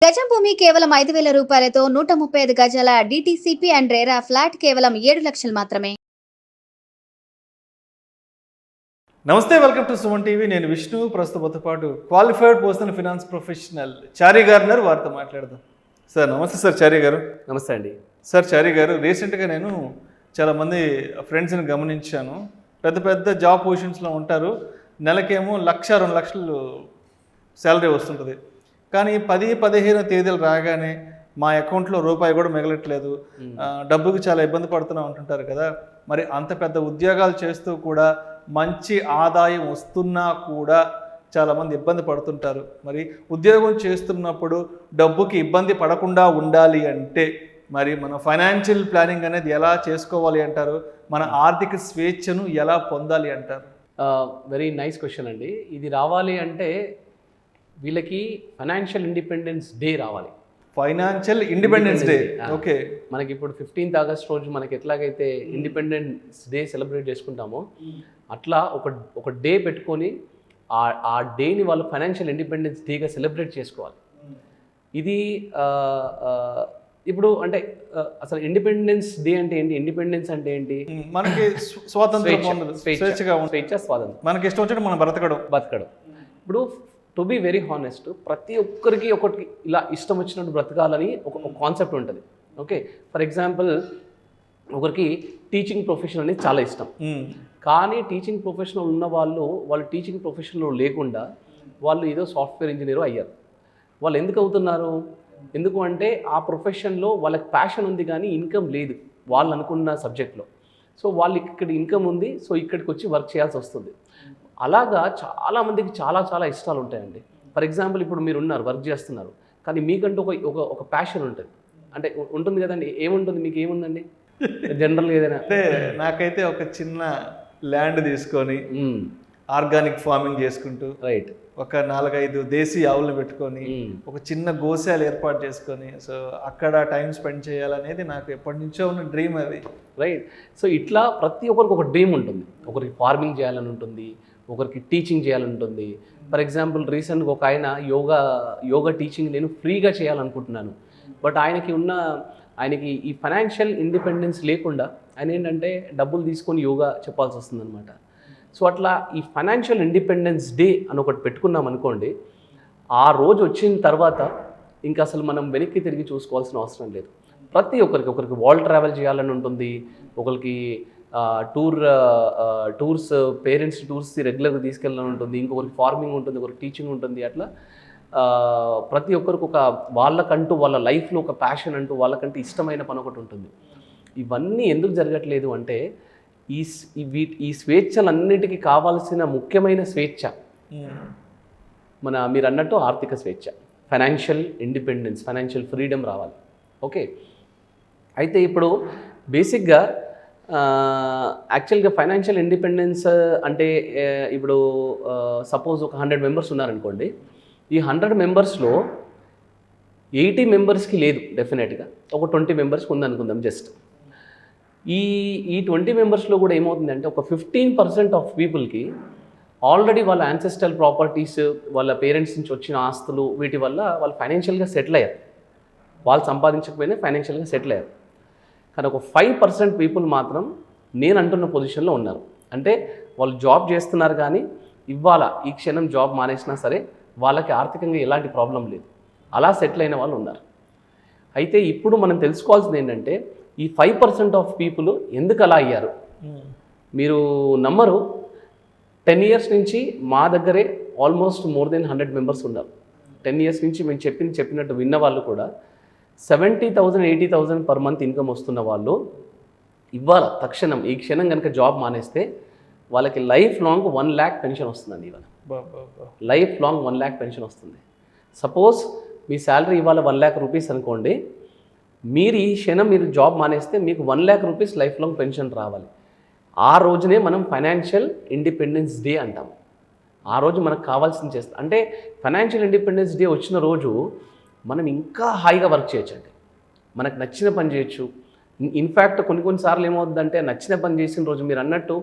గజం భూమి కేవలం 5,000 రూపాయలతో 135 గజాల డిటిసిపి అండ్ రేరా ఫ్లాట్ కేవలం 7 లక్షలు మాత్రమే. నమస్తే, వెల్కమ్ టు సుమన్ టీవీ. నేను విష్ణు. ప్రస్తుతంతో పాటు క్వాలిఫైడ్ పర్సనల్ ఫినాన్స్ ప్రొఫెషనల్ చారి గారు వారితో మాట్లాడదాం. సార్ నమస్తే. సార్ చారి గారు నమస్తే అండి. సార్ చారి గారు, రీసెంట్గా నేను చాలామంది ఫ్రెండ్స్ని గమనించాను. పెద్ద పెద్ద జాబ్ పొజిషన్స్లో ఉంటారు. నెలకేమో 1,00,000, 2 లక్షలు శాలరీ వస్తుంటుంది. కానీ 10-15 తేదీలు రాగానే మా అకౌంట్లో రూపాయి కూడా మిగలట్లేదు, డబ్బుకి చాలా ఇబ్బంది పడుతూ ఉంటుంటారు కదా. మరి అంత పెద్ద ఉద్యోగాలు చేస్తూ కూడా మంచి ఆదాయం వస్తున్నా కూడా చాలామంది ఇబ్బంది పడుతుంటారు. మరి ఉద్యోగం చేస్తున్నప్పుడు డబ్బుకి ఇబ్బంది పడకుండా ఉండాలి అంటే మరి మన ఫైనాన్షియల్ ప్లానింగ్ అనేది ఎలా చేసుకోవాలి అంటారు? మన ఆర్థిక స్వేచ్ఛను ఎలా పొందాలి అంటారు? వెరీ నైస్ క్వశ్చన్ అండి. ఇది రావాలి అంటే వీళ్ళకి ఫైనాన్షియల్ ఇండిపెండెన్స్ డే రావాలి. Financial independence day. ఓకే. మనకి ఇప్పుడు 15th ఆగస్ట్ రోజు మనకి ఎట్లాగైతే ఇండిపెండెన్స్ డే సెలబ్రేట్ చేసుకుంటామో అట్లా ఒక డే పెట్టుకొని ఆ డేని వాళ్ళు ఫైనాన్షియల్ ఇండిపెండెన్స్ డేగా సెలబ్రేట్ చేసుకోవాలి. ఇది ఇప్పుడు అంటే అసలు ఇండిపెండెన్స్ డే అంటే ఏంటి, ఇండిపెండెన్స్ అంటే ఏంటి? మనకి స్వాతంత్రం, స్వాతంత్రం, మనకి ఇష్టం వచ్చినట్టు మనం బతకడం. ఇప్పుడు టు బీ వెరీ హానెస్ట్, ప్రతి ఒక్కరికి ఒకటి ఇలా ఇష్టం వచ్చినట్టు బ్రతకాలని ఒక కాన్సెప్ట్ ఉంటుంది. ఓకే, ఫర్ ఎగ్జాంపుల్ ఒకరికి టీచింగ్ ప్రొఫెషన్ అనేది చాలా ఇష్టం, కానీ టీచింగ్ ప్రొఫెషన్లో ఉన్న వాళ్ళు టీచింగ్ ప్రొఫెషన్లో లేకుండా వాళ్ళు ఏదో సాఫ్ట్వేర్ ఇంజనీర్ అయ్యారు. వాళ్ళు ఎందుకు అవుతున్నారు? ఎందుకు అంటే ఆ ప్రొఫెషన్లో వాళ్ళకి ప్యాషన్ ఉంది కానీ ఇన్కమ్ లేదు వాళ్ళు అనుకున్న సబ్జెక్ట్లో. సో వాళ్ళు ఇక్కడ ఇన్కమ్ ఉంది, సో ఇక్కడికి వచ్చి వర్క్ చేయాల్సి వస్తుంది. అలాగా చాలామందికి చాలా ఇష్టాలు ఉంటాయండి. ఫర్ ఎగ్జాంపుల్ ఇప్పుడు మీరు ఉన్నారు, వర్క్ చేస్తున్నారు, కానీ మీకంటూ ఒక ప్యాషన్ ఉంటుంది, అంటే ఉంటుంది కదండి. ఏముంటుంది మీకు? ఏముందండి జనరల్గా ఏదైనా? అంటే నాకైతే ఒక చిన్న ల్యాండ్ తీసుకొని ఆర్గానిక్ ఫార్మింగ్ చేసుకుంటూ, రైట్, ఒక 4-5 దేశీ ఆవులను పెట్టుకొని ఒక చిన్న గోశాల ఏర్పాటు చేసుకొని, సో అక్కడ టైం స్పెండ్ చేయాలనేది నాకు ఎప్పటి నుంచో ఉన్న డ్రీమ్ అది. రైట్. సో ఇట్లా ప్రతి ఒక్కరికి ఒక డ్రీమ్ ఉంటుంది. ఒకరికి ఫార్మింగ్ చేయాలని ఉంటుంది, ఒకరికి టీచింగ్ చేయాలని ఉంటుంది. ఫర్ ఎగ్జాంపుల్ రీసెంట్గా ఒక ఆయన యోగా టీచింగ్ నేను ఫ్రీగా చేయాలనుకుంటున్నాను. బట్ ఆయనకి ఈ ఫైనాన్షియల్ ఇండిపెండెన్స్ లేకుండా ఆయన ఏంటంటే డబ్బులు తీసుకొని యోగా చెప్పాల్సి వస్తుందన్నమాట. సో అట్లా ఈ ఫైనాన్షియల్ ఇండిపెండెన్స్ డే అని ఒకటి పెట్టుకున్నాం అనుకోండి, ఆ రోజు వచ్చిన తర్వాత ఇంకా అసలు మనం వెనక్కి తిరిగి చూసుకోవాల్సిన అవసరం లేదు. ప్రతి ఒకరికి వరల్డ్ ట్రావెల్ చేయాలని ఉంటుంది, ఒకరికి టూర్స్ పేరెంట్స్ టూర్స్ రెగ్యులర్గా తీసుకెళ్ళాలని ఉంటుంది, ఇంకొకరికి ఫార్మింగ్ ఉంటుంది, ఒకరికి టీచింగ్ ఉంటుంది. అట్లా ప్రతి ఒక్కరికి వాళ్ళకంటూ వాళ్ళ లైఫ్లో ఒక ప్యాషన్ అంటూ వాళ్ళకంటూ ఇష్టమైన పని ఒకటి ఉంటుంది. ఇవన్నీ ఎందుకు జరగట్లేదు అంటే ఈ స్వేచ్ఛలన్నిటికీ కావాల్సిన ముఖ్యమైన స్వేచ్ఛ మీరు అన్నట్టు ఆర్థిక స్వేచ్ఛ, ఫైనాన్షియల్ ఇండిపెండెన్స్, ఫైనాన్షియల్ ఫ్రీడమ్ రావాలి. ఓకే, అయితే ఇప్పుడు బేసిక్గా యాక్చువల్గా ఫైనాన్షియల్ ఇండిపెండెన్స్ అంటే ఇప్పుడు సపోజ్ ఒక 100 మెంబర్స్ ఉన్నారనుకోండి, ఈ 100 మెంబర్స్లో 80 మెంబర్స్కి లేదు డెఫినెట్గా, ఒక 20 మెంబర్స్కి ఉందనుకుందాం జస్ట్. ఈ 20 మెంబర్స్లో కూడా ఏమవుతుందంటే ఒక 15% ఆఫ్ పీపుల్కి ఆల్రెడీ వాళ్ళ యాన్సెస్ట్రల్ ప్రాపర్టీస్, వాళ్ళ పేరెంట్స్ నుంచి వచ్చిన ఆస్తులు, వీటి వల్ల వాళ్ళు ఫైనాన్షియల్గా సెటిల్ అయ్యారు. వాళ్ళు సంపాదించకపోయినా ఫైనాన్షియల్గా సెటిల్ అయ్యారు. కానీ ఒక 5% పీపుల్ మాత్రం నేను అంటున్న పొజిషన్లో ఉన్నారు. అంటే వాళ్ళు జాబ్ చేస్తున్నారు కానీ ఇవాళ ఈ క్షణం జాబ్ మానేసినా సరే వాళ్ళకి ఆర్థికంగా ఎలాంటి ప్రాబ్లం లేదు, అలా సెటిల్ అయిన వాళ్ళు ఉన్నారు. అయితే ఇప్పుడు మనం తెలుసుకోవాల్సింది ఏంటంటే ఈ 5% ఆఫ్ పీపుల్ ఎందుకు అలా అయ్యారు? మీరు నమ్మరు, 10 years నుంచి మా దగ్గరే ఆల్మోస్ట్ మోర్ దెన్ 100 మెంబర్స్ ఉన్నారు. 10 years నుంచి మేము చెప్పినట్టు విన్న వాళ్ళు కూడా 70,000 80,000 పర్ మంత్ ఇన్కమ్ వస్తున్న వాళ్ళు ఇవాళ తక్షణం ఈ క్షణం కనుక జాబ్ మానేస్తే వాళ్ళకి లైఫ్ లాంగ్ 1 lakh పెన్షన్ వస్తుందండి. ఇవాళ లైఫ్ లాంగ్ 1 lakh పెన్షన్ వస్తుంది. సపోజ్ మీ శాలరీ ఇవాళ 1 lakh రూపీస్ అనుకోండి, మీరు ఈ క్షణం మీరు జాబ్ మానేస్తే మీకు 1 lakh rupees life long pension రావాలి. ఆ రోజునే మనం ఫైనాన్షియల్ ఇండిపెండెన్స్ డే అంటాము. ఆ రోజు మనకు కావాల్సింది చేస్తాం. అంటే ఫైనాన్షియల్ ఇండిపెండెన్స్ డే వచ్చిన రోజు మనం ఇంకా హాయిగా వర్క్ చేయొచ్చండి, మనకు నచ్చిన పని చేయొచ్చు. ఇన్ఫ్యాక్ట్ కొన్నిసార్లు ఏమవుతుందంటే నచ్చిన పని చేసిన రోజు మీరు అన్నట్టు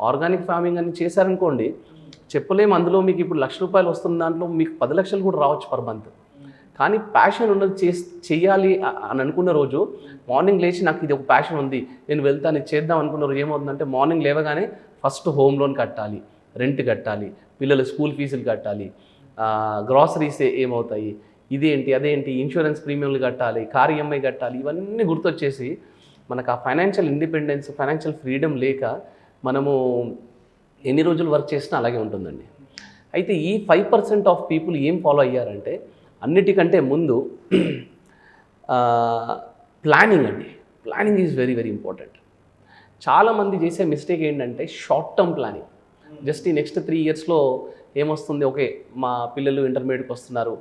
ఆర్గానిక్ ఫార్మింగ్ అని చేశారనుకోండి, చెప్పలేము అందులో మీకు ఇప్పుడు 1,00,000 రూపాయలు వస్తున్న దాంట్లో మీకు 10 లక్షలు కూడా రావచ్చు పర్ మంత్. కానీ ప్యాషన్ ఉన్నది చెయ్యాలి అని అనుకున్న రోజు మార్నింగ్ లేచి నాకు ఇది ఒక ప్యాషన్ ఉంది, నేను వెళ్తాను, ఇది చేద్దాం అనుకున్న రోజు ఏమవుతుందంటే మార్నింగ్ లేవగానే ఫస్ట్ హోమ్ లోన్ కట్టాలి, రెంట్ కట్టాలి, పిల్లల స్కూల్ ఫీజులు కట్టాలి, గ్రాసరీస్ ఏమవుతాయి, ఇదేంటి అదేంటి, ఇన్సూరెన్స్ ప్రీమియంలు కట్టాలి, కార్ ఈఎంఐ కట్టాలి, ఇవన్నీ గుర్తొచ్చేసి మనకు ఆ ఫైనాన్షియల్ ఇండిపెండెన్స్, ఫైనాన్షియల్ ఫ్రీడమ్ లేక మనము ఎన్ని రోజులు వర్క్ చేసినా అలాగే ఉంటుందండి. అయితే ఈ 5% ఆఫ్ పీపుల్ ఏం ఫాలో అయ్యారంటే అన్నిటికంటే ముందు ప్లానింగ్ అండి. Planning is very very important. చాలామంది చేసే మిస్టేక్ ఏంటంటే షార్ట్ టర్మ్ ప్లానింగ్. జస్ట్ ఈ నెక్స్ట్ 3 ఇయర్స్లో ఏమొస్తుంది, ఓకే మా పిల్లలు ఇంటర్మీడియట్కి వస్తున్నారు,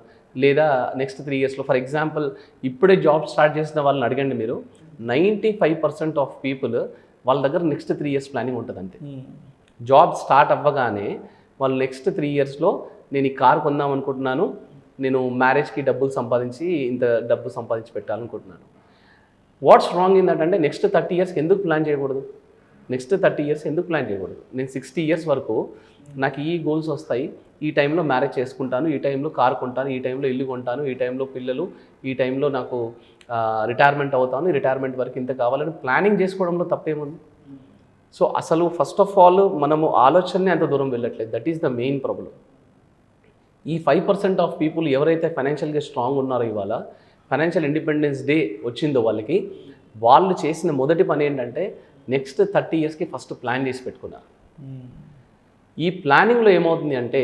లేదా నెక్స్ట్ 3 ఇయర్స్లో ఫర్ ఎగ్జాంపుల్ ఇప్పుడే జాబ్ స్టార్ట్ చేసిన వాళ్ళని అడగండి మీరు, 95% ఆఫ్ పీపుల్ వాళ్ళ దగ్గర నెక్స్ట్ 3 ఇయర్స్ ప్లానింగ్ ఉంటుంది అంతే. జాబ్ స్టార్ట్ అవ్వగానే వాళ్ళు నెక్స్ట్ 3 ఇయర్స్లో నేను ఈ కార్ కొందాం అనుకుంటున్నాను, నేను మ్యారేజ్కి డబ్బులు సంపాదించి ఇంత డబ్బు సంపాదించి పెట్టాలనుకుంటున్నాను. వాట్స్ రాంగ్ ఇన్ దట్ అంటే నెక్స్ట్ 30 ఇయర్స్కి ఎందుకు ప్లాన్ చేయకూడదు? నెక్స్ట్ 30 ఇయర్స్ ఎందుకు ప్లాన్ చేయకూడదు? నేను 60 ఇయర్స్ వరకు నాకు ఈ గోల్స్ వస్తాయి, ఈ టైంలో మ్యారేజ్ చేసుకుంటాను, ఈ టైంలో కార్ కొంటాను, ఈ టైంలో ఇల్లు కొంటాను, ఈ టైంలో పిల్లలు, ఈ టైంలో నాకు రిటైర్మెంట్ అవుతాను, ఈ రిటైర్మెంట్ వరకు ఇంత కావాలని ప్లానింగ్ చేసుకోవడంలో తప్పేముంది? సో అసలు ఫస్ట్ ఆఫ్ ఆల్ మనము ఆలోచననే అంత దూరం వెళ్ళట్లేదు. That is the main problem. ఈ 5% ఆఫ్ పీపుల్ ఎవరైతే ఫైనాన్షియల్గా స్ట్రాంగ్ ఉన్నారో, ఇవాళ ఫైనాన్షియల్ ఇండిపెండెన్స్ డే వచ్చిందో వాళ్ళకి, వాళ్ళు చేసిన మొదటి పని ఏంటంటే నెక్స్ట్ 30 ఇయర్స్కి ఫస్ట్ ప్లాన్ చేసి పెట్టుకున్నారు. ఈ ప్లానింగ్లో ఏమవుతుంది అంటే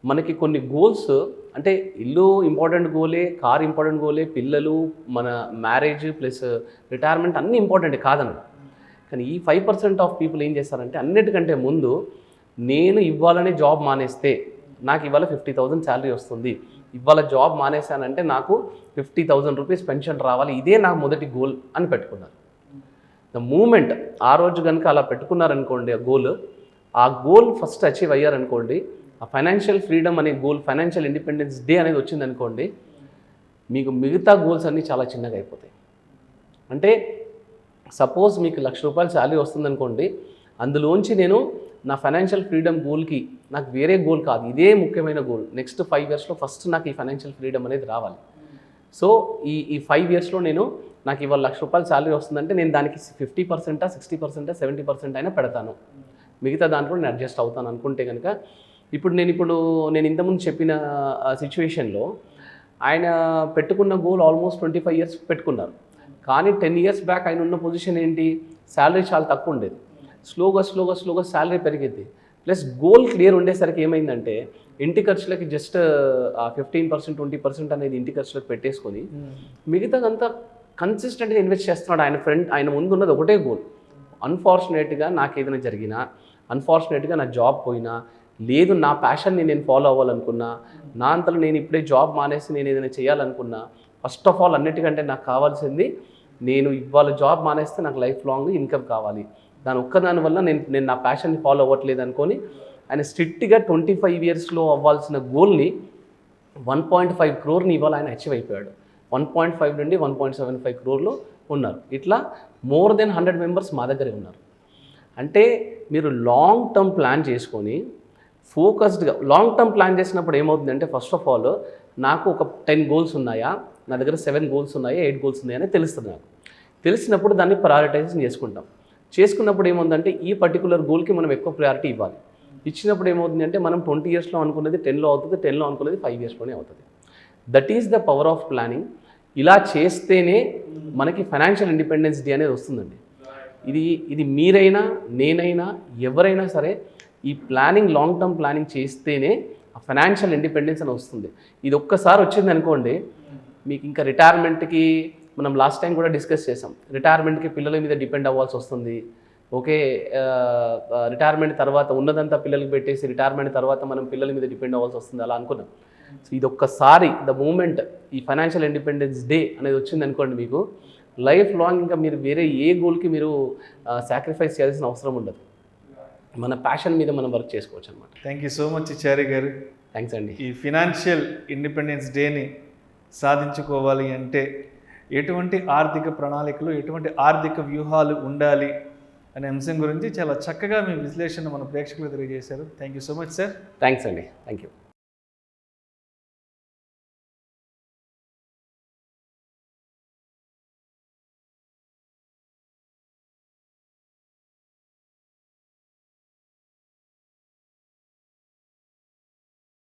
మనకి కొన్ని గోల్స్, అంటే ఇల్లు ఇంపార్టెంట్ గోలే, కార్ ఇంపార్టెంట్ గోలే, పిల్లలు, మన మ్యారేజ్ ప్లస్ రిటైర్మెంట్ అన్నీ ఇంపార్టెంట్ కాదను. కానీ ఈ 5% ఆఫ్ పీపుల్ ఏం చేస్తారంటే అన్నిటికంటే ముందు నేను ఇవ్వాలని జాబ్ మానేస్తే నాకు ఇవాళ 50,000 శాలరీ వస్తుంది, ఇవాళ జాబ్ మానేశానంటే నాకు 50,000 రూపీస్ పెన్షన్ రావాలి, ఇదే నాకు మొదటి గోల్ అని పెట్టుకున్నారు. ద మూమెంట్ ఆ రోజు కనుక అలా పెట్టుకున్నారనుకోండి, ఆ గోల్ ఫస్ట్ అచీవ్ అయ్యారనుకోండి, ఆ ఫైనాన్షియల్ ఫ్రీడమ్ అనే గోల్, ఫైనాన్షియల్ ఇండిపెండెన్స్ డే అనేది వచ్చిందనుకోండి, మీకు మిగతా గోల్స్ అన్నీ చాలా చిన్నగా అయిపోతాయి. అంటే సపోజ్ మీకు ₹1,00,000 శాలరీ వస్తుందనుకోండి, అందులోంచి నేను నా ఫైనాన్షియల్ ఫ్రీడమ్ గోల్కి, నాకు వేరే గోల్ కాదు, ఇదే ముఖ్యమైన గోల్, నెక్స్ట్ 5 ఇయర్స్లో ఫస్ట్ నాకు ఈ ఫైనాన్షియల్ ఫ్రీడమ్ అనేది రావాలి. సో ఈ 5 ఇయర్స్లో నాకు ఇవాళ ₹1,00,000 శాలరీ వస్తుందంటే నేను దానికి 50%, 60%, 70% అయినా పెడతాను, మిగతా దాంట్లో నేను అడ్జస్ట్ అవుతాను అనుకుంటే కనుక, ఇప్పుడు నేను ఇంతకుముందు చెప్పిన సిచ్యువేషన్లో ఆయన పెట్టుకున్న గోల్ ఆల్మోస్ట్ 25 ఇయర్స్ పెట్టుకున్నారు. కానీ 10 ఇయర్స్ బ్యాక్ ఆయన ఉన్న పొజిషన్ ఏంటి, శాలరీ చాలా తక్కువ ఉండేది. స్లోగా శాలరీ పెరిగింది. ప్లస్ గోల్ క్లియర్ ఉండేసరికి ఏమైందంటే ఇంటి ఖర్చులకి జస్ట్ 15%, 20% అనేది ఇంటి ఖర్చులకు పెట్టేసుకొని మిగతాదంతా కన్సిస్టెంట్గా ఇన్వెస్ట్ చేస్తున్నాడు. ఆయన ముందు ఉన్నది ఒకటే గోల్. అన్ఫార్చునేట్గా నాకు ఏదైనా జరిగినా, అన్ఫార్చునేట్గా నా జాబ్ పోయినా, లేదు నా ప్యాషన్ని నేను ఫాలో అవ్వాలనుకున్నా, నా అంతలో నేను ఇప్పుడే జాబ్ మానేసి నేను ఏదైనా చేయాలనుకున్నా, ఫస్ట్ ఆఫ్ ఆల్ అన్నిటికంటే నాకు కావాల్సింది, నేను ఇవాళ జాబ్ మానేస్తే నాకు లైఫ్ లాంగ్ ఇన్కమ్ కావాలి, దాని ఒక్కదాని వల్ల నేను నా ప్యాషన్ని ఫాలో అవ్వట్లేదు అనుకొని ఆయన స్ట్రిక్ట్గా 25 ఇయర్స్లో అవ్వాల్సిన గోల్ని 1.5 crore ఇవాళ ఆయన అచీవ్ అయిపోయాడు. 1.5 నుండి 1.75 crore ఉన్నారు. ఇట్లా మోర్ దెన్ 100 మెంబర్స్ మా దగ్గరే ఉన్నారు. అంటే మీరు లాంగ్ టర్మ్ ప్లాన్ చేసుకొని ఫోకస్డ్గా లాంగ్ టర్మ్ ప్లాన్ చేసినప్పుడు ఏమవుతుందంటే ఫస్ట్ ఆఫ్ ఆల్ నాకు ఒక 10 గోల్స్ ఉన్నాయా, నా దగ్గర 7 గోల్స్ ఉన్నాయా, 8 గోల్స్ ఉన్నాయా అని తెలుస్తుంది. నాకు తెలిసినప్పుడు దాన్ని ప్రయారిటైజేషన్ చేసుకున్నప్పుడు ఏముందంటే ఈ పర్టికులర్ గోల్కి మనం ఎక్కువ ప్రయారిటీ ఇవ్వాలి. ఇచ్చినప్పుడు ఏమవుతుందంటే మనం 20 ఇయర్స్లో అనుకున్నది 10లో అవుతుంది, 10లో అనుకున్నది 5 ఇయర్స్లోనే అవుతుంది. That is the power of planning. ఇలా చేస్తేనే మనకి ఫైనాన్షియల్ ఇండిపెండెన్స్ డే అనేది వస్తుందండి. ఇది మీరైనా, నేనైనా, ఎవరైనా సరే ఈ ప్లానింగ్, లాంగ్ టర్మ్ ప్లానింగ్ చేస్తేనే ఆ ఫైనాన్షియల్ ఇండిపెండెన్స్ అని వస్తుంది. ఇది ఒక్కసారి వచ్చింది అనుకోండి, మీకు ఇంకా రిటైర్మెంట్కి, మనం లాస్ట్ టైం కూడా డిస్కస్ చేసాం, రిటైర్మెంట్కి పిల్లల మీద డిపెండ్ అవ్వాల్సి వస్తుంది. ఓకే, రిటైర్మెంట్ తర్వాత ఉన్నదంతా పిల్లలకి పెట్టేసి రిటైర్మెంట్ తర్వాత మనం పిల్లల మీద డిపెండ్ అవ్వాల్సి వస్తుంది అలా అనుకున్నాం. సో ఇది ఒక్కసారి ద మూమెంట్ ఈ ఫైనాన్షియల్ ఇండిపెండెన్స్ డే అనేది వచ్చింది అనుకోండి, మీకు లైఫ్ లాంగ్ ఇంకా మీరు వేరే ఏ గోల్కి మీరు సాక్రిఫైస్ చేయాల్సిన అవసరం ఉండదు. మన ప్యాషన్ మీద మనం వర్క్ చేసుకోవచ్చు అనమాట. థ్యాంక్ యూ సో మచ్ చారి గారు. థ్యాంక్స్ అండి. ఈ ఫినాన్షియల్ ఇండిపెండెన్స్ డేని సాధించుకోవాలి అంటే ఎటువంటి ఆర్థిక ప్రణాళికలు, ఎటువంటి ఆర్థిక వ్యూహాలు ఉండాలి అనే అంశం గురించి చాలా చక్కగా మీ విశ్లేషణ మన ప్రేక్షకులకు తెలియజేశారు. Thank you so much sir. Thanks అండి. Thank you.